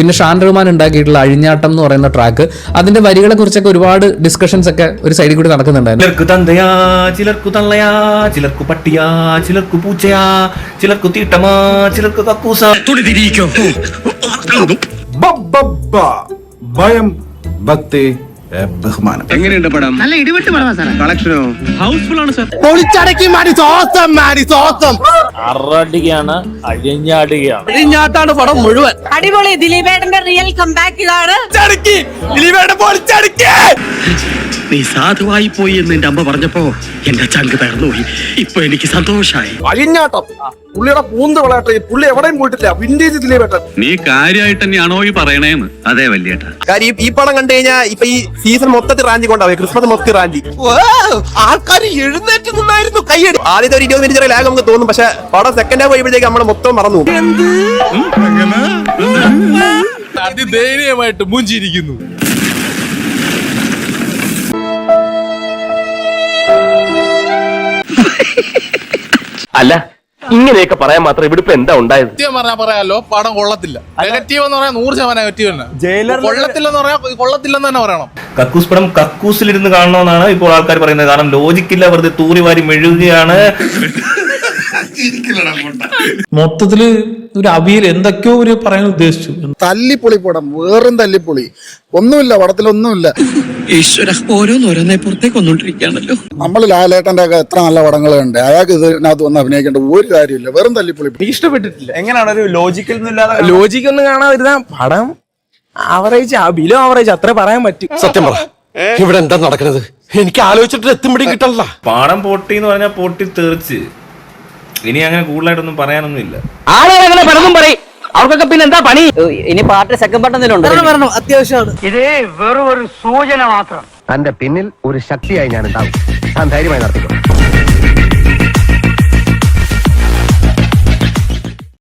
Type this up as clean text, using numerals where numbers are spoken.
പിന്നെ ഷാൻ റഹ്മാൻ ഉണ്ടാക്കിയിട്ടുള്ള അഴിഞ്ഞാട്ടം എന്ന് പറയുന്ന ട്രാക്ക്, അതിന്റെ വരികളെ കുറിച്ചൊക്കെ ഒരുപാട് ഡിസ്കഷൻസ് ഒക്കെ ഒരു സൈഡിൽ കൂടി നടക്കുന്നുണ്ടായിരുന്നു. ചിലർക്ക് തന്തയാ, ചിലർക്ക് തള്ളയാ, ചിലർക്ക് പട്ടിയാ, ചിലർക്ക് പൂച്ചയാ, ചിലർക്ക് തീട്ടമാ, ചിലർക്ക് കക്കൂസ. ഭയം, ഭക്തി, ബഹുമാനം. എങ്ങനെയുണ്ട് പടം? നല്ല ഇടിവെട്ട് പടമാ സാറേ. കളക്ഷനോ? ഹൗസ്ഫുൾ ആണ് സാർ. പൊളിച്ചടക്കി മാറി സോസം അറടിയാണ്, അഴിഞ്ഞാടുകയാണ്. അഴിഞ്ഞാട്ടാണ് പടം മുഴുവൻ. അടിപൊളി. ദിലീപേട്ടന്റെ റിയൽ കംബാക്ക് ഇതാണ്. നീ സാധുവായി പോയി എന്ന് എന്റെ അമ്മ പറഞ്ഞപ്പോ എന്റെ ചങ്ക് തകർന്നുപോയി. ഇപ്പൊ എനിക്ക് സന്തോഷായി. അഴിഞ്ഞാട്ടം പുള്ളിയുടെ പൂന്ത് വളയട്ടെ, പുള്ളി എവിടെയും പോയിട്ടില്ല. വിന്റേജ് ദിലീപേട്ടൻ. നീ കാര്യമായിട്ട് തന്നെയാണോ ഈ പറയണേന്ന്? അതെ വല്യേട്ടാ. കാര്യം ഈ പടം കണ്ടു കഴിഞ്ഞാൽ ഇപ്പൊ ഈ സീസൺ മൊത്തത്തിൽ റാഞ്ചി കൊണ്ടാവും. ക്രിസ്മസ് മൊത്തത്തിൽ റാഞ്ചി. ആൾക്കാർ എഴുന്നേറ്റ് നിന്നായിരുന്നു കൈയടി. ആദ്യത്തെ ഒരു 20 മിനിറ്റ് ലാഗ് നമുക്ക് തോന്നും, പക്ഷെ പടം സെക്കൻഡ് ഹാഫ് കഴിയുമ്പോഴത്തേക്ക് നമ്മൾ മൊത്തം മറന്നു. അതിദയനീയമായിട്ട് മൂഞ്ചിരിക്കുന്നു. അല്ല, ഇങ്ങനെയൊക്കെ പറയാൻ മാത്രം ഇവിടെ ഇപ്പൊ എന്താ ഉണ്ടായത്? സത്യം പറഞ്ഞാൽ പറയാലോ, പടം കൊള്ളത്തില്ല. നെഗറ്റീവ് എന്ന് പറയാൻ 100% നെഗറ്റീവ് തന്നെ. കൊള്ളത്തില്ലെന്ന് പറയാൻ കൊള്ളത്തില്ലെന്ന് തന്നെ പറയണം. കക്കൂസ് പടം കക്കൂസിലിരുന്ന് കാണണമെന്നാണ് ഇപ്പോൾ ആൾക്കാർ പറയുന്നത്. കാരണം ലോജിക്കില്ല, വെറുതെ തൂറി വാരി മെഴുകുകയാണ്. മൊത്തത്തില് ഒരു അവിയൽ എന്തൊക്കെയോ ഒരു പറയാൻ ഉദ്ദേശിച്ചു. തല്ലിപ്പൊളി പടം, വേറും തല്ലിപ്പൊളി. ഒന്നുമില്ല പടത്തിലൊന്നുമില്ല. ഈശ്വര, ഓരോന്നോരോന്നെ പുറത്തേക്ക് വന്നോണ്ടിരിക്കുകയാണല്ലോ. നമ്മൾ ലാലേട്ടന്റെ ഒക്കെ എത്ര നല്ല പടങ്ങളുണ്ട്. അയാൾക്ക് ഇതിനകത്ത് വന്ന് അഭിനയിക്കേണ്ട ഒരു കാര്യമില്ല. വെറും തല്ലിപ്പൊളി. ഇഷ്ടപ്പെട്ടിട്ടില്ല. എങ്ങനെയാണ് ഒരു ലോജിക് ഒന്നും കാണാതിരുന്ന പടം ആവറേജ്, ബിലോ ആവറേജ്, അത്ര പറയാൻ പറ്റും. സത്യം പറ, ഇവിടെ എന്താ നടക്കുന്നത്? എനിക്ക് ആലോചിച്ചിട്ട് എത്തുമ്പോഴും കിട്ടല്ല. പാടം പൊട്ടി എന്ന് പറഞ്ഞാൽ പൊട്ടി തെറിച്ച്. ഇനി അങ്ങനെ കൂടുതലായിട്ടൊന്നും പറയാനൊന്നും ഇല്ല. ആളുകൾ അങ്ങനെ പലതും പറയും. അവർക്കൊക്കെ പിന്നെ എന്താ പണി? ഇനി പാർട്ടി സെക്കൻഡ് പാർട്ട് എന്തെങ്കിലും അത്യാവശ്യമാണ്. ഇത് വെറും ഒരു സൂചന മാത്രം. തന്റെ പിന്നിൽ ഒരു ശക്തിയായി ഞാൻ ഉണ്ടാവും. താൻ ധൈര്യമായി നടത്തിക്കോ.